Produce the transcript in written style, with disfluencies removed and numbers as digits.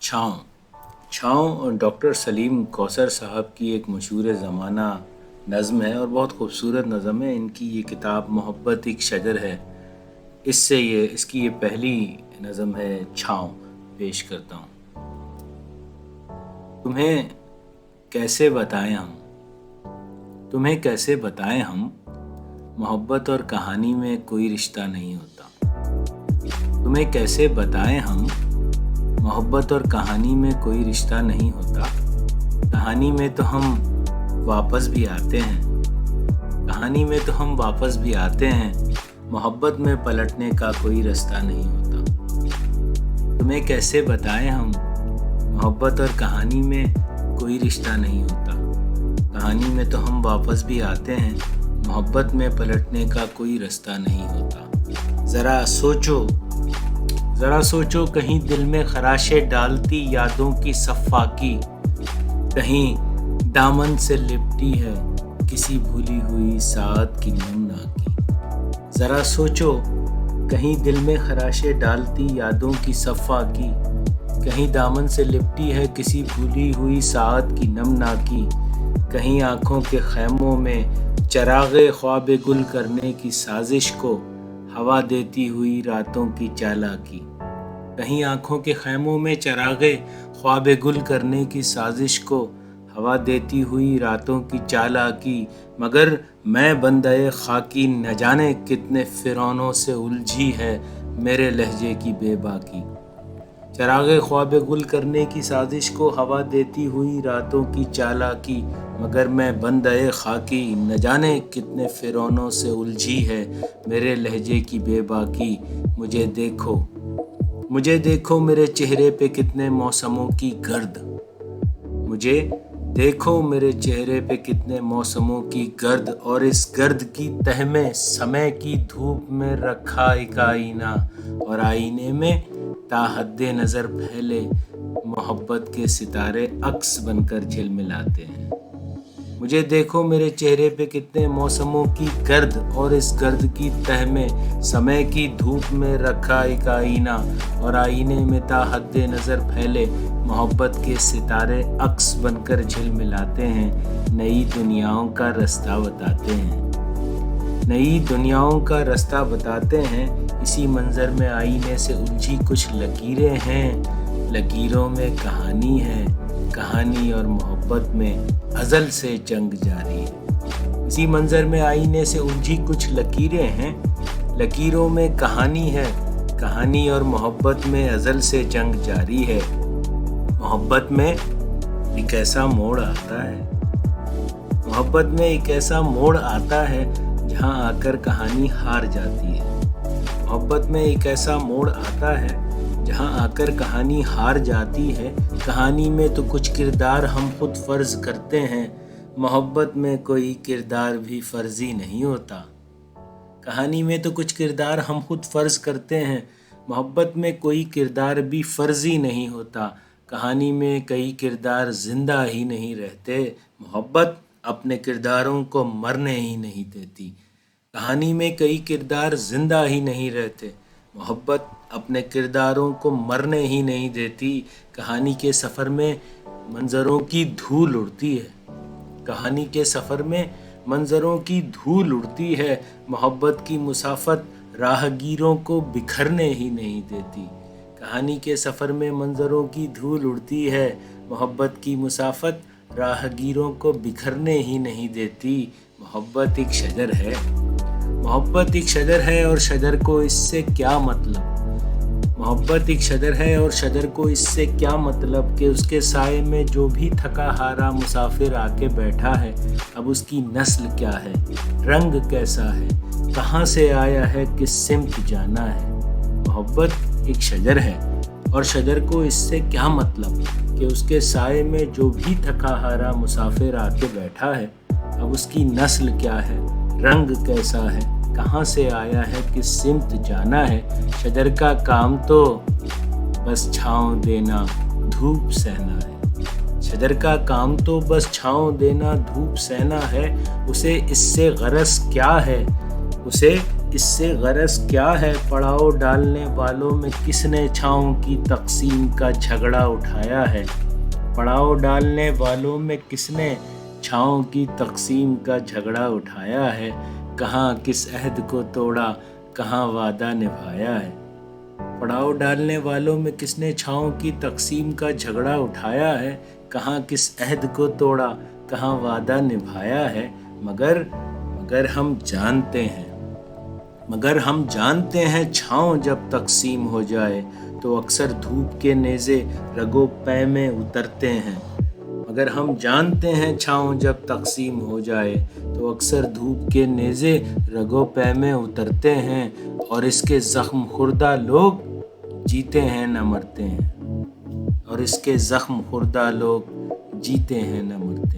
छाँव डॉक्टर सलीम कौसर साहब की एक मशहूर ज़माना नज़्म है और बहुत खूबसूरत नज़्म है। इनकी ये किताब मोहब्बत एक शजर है, इसकी ये पहली नज़्म है। छाँव पेश करता हूँ। तुम्हें कैसे बताएं हम मोहब्बत और कहानी में कोई रिश्ता नहीं होता। तुम्हें कैसे बताएं हम मोहब्बत और कहानी में कोई रिश्ता नहीं होता। कहानी में तो हम वापस भी आते हैं, मोहब्बत में पलटने का कोई रास्ता नहीं होता। तुम्हें कैसे बताएं हम मोहब्बत और कहानी में कोई रिश्ता नहीं होता। कहानी में तो हम वापस भी आते हैं, मोहब्बत में पलटने का कोई रास्ता नहीं होता। ज़रा सोचो कहीं दिल में खराशे डालती यादों की सफ़ाकी, कहीं दामन से लिपटी है किसी भूली हुई साथ की नमनाकी। ज़रा सोचो कहीं दिल में खराशे डालती यादों की सफ़ाकी, कहीं दामन से लिपटी है किसी भूली हुई साथ की नमनाकी। कहीं आँखों के खैमों में चराग़े ख्वाब गुल करने की साजिश को हवा देती हुई रातों की चालाकी। कहीं आँखों के खैमों में चराग़े ख्वाब गुल करने की साजिश को हवा देती हुई रातों की चालाकी। मगर मैं बंदे खाकी न जाने कितने फ़िरौनों से उलझी है मेरे लहजे की बेबाकी। चराग़े ख्वाब गुल करने की साजिश को हवा देती हुई रातों की चालाकी, मगर मैं बंदे खाकी न जाने कितने फ़िरौनों से उलझी है मेरे लहजे की बेबाकी। मुझे देखो मेरे चेहरे पे कितने मौसमों की गर्द। मुझे देखो मेरे चेहरे पे कितने मौसमों की गर्द, और इस गर्द की तह में समय की धूप में रखा एक आईना, और आईने में ताहद्दे नज़र फैले मोहब्बत के सितारे अक्स बनकर झिलमिलाते हैं। मुझे देखो मेरे चेहरे पे कितने मौसमों की गर्द, और इस गर्द की तह में समय की धूप में रखा एक आईना, और आईने में ताहद्दे नज़र फैले मोहब्बत के सितारे अक्स बनकर झिलमिलाते हैं। नई दुनियाओं का रास्ता बताते हैं, इसी मंज़र में आईने से उलझी कुछ लकीरें हैं। लकीरों में कहानी है, कहानी और मोहब्बत में अज़ल से जंग जारी है। इसी मंज़र में आईने से उलझी कुछ लकीरें हैं। लकीरों में कहानी है, कहानी और मोहब्बत में अज़ल से जंग जारी है। मोहब्बत में एक ऐसा मोड़ आता है जहां आकर कहानी हार जाती है। मोहब्बत में एक ऐसा मोड़ आता है जहां आकर कहानी हार जाती है। कहानी में तो कुछ किरदार हम खुद फ़र्ज़ करते हैं, मोहब्बत में कोई किरदार भी फ़र्ज़ी नहीं होता। कहानी में तो कुछ किरदार हम खुद फ़र्ज़ करते हैं, मोहब्बत में कोई किरदार भी फ़र्ज़ी नहीं होता। कहानी में कई किरदार ज़िंदा ही नहीं रहते, मोहब्बत अपने किरदारों को मरने ही नहीं देती। कहानी में कई किरदार ज़िंदा ही नहीं रहते, मोहब्बत अपने किरदारों को मरने ही नहीं देती। कहानी के सफ़र में मंज़रों की धूल उड़ती है, मोहब्बत की मुसाफ़त राहगीरों को बिखरने ही नहीं देती। कहानी के सफ़र में मंज़रों की धूल उड़ती है, मोहब्बत की मुसाफ़त राहगीरों को बिखरने ही नहीं देती। मोहब्बत एक शजर है और शजर को इससे क्या मतलब कि उसके साए में जो भी थका हारा मुसाफिर आके बैठा है। अब उसकी नस्ल क्या है, रंग कैसा है, कहाँ से आया है, किस सिमत जाना है। मोहब्बत एक शजर है और शजर को इससे क्या मतलब कि उसके साए में जो भी थका हारा मुसाफिर आके बैठा है। अब उसकी नस्ल क्या है, रंग कैसा है, कहाँ से आया है, किस सिमत जाना है। शजर का काम तो बस छाँव देना, धूप सहना है। उसे इससे गरज क्या है, उसे اس سے غرض کیا ہے؟ پڑاؤ ڈالنے والوں میں کس نے چھاؤں کی تقسیم کا جھگڑا اٹھایا ہے؟ پڑاؤ ڈالنے والوں میں کس نے چھاؤں کی تقسیم کا جھگڑا اٹھایا ہے؟ کہاں کس عہد کو توڑا، کہاں وعدہ نبھایا ہے؟ پڑاؤ ڈالنے والوں میں کس نے چھاؤں کی تقسیم کا جھگڑا اٹھایا ہے؟ کہاں کس عہد کو توڑا، کہاں وعدہ نبھایا ہے؟ مگر ہم جانتے ہیں چھاؤں جب تقسیم ہو جائے تو اکثر دھوپ کے نیزے رگو پے میں اترتے ہیں۔ مگر ہم جانتے ہیں چھاؤں جب تقسیم ہو جائے تو اکثر دھوپ کے نیزے رگو پے میں اترتے ہیں، اور اس کے زخم خوردہ لوگ جیتے ہیں نہ مرتے ہیں،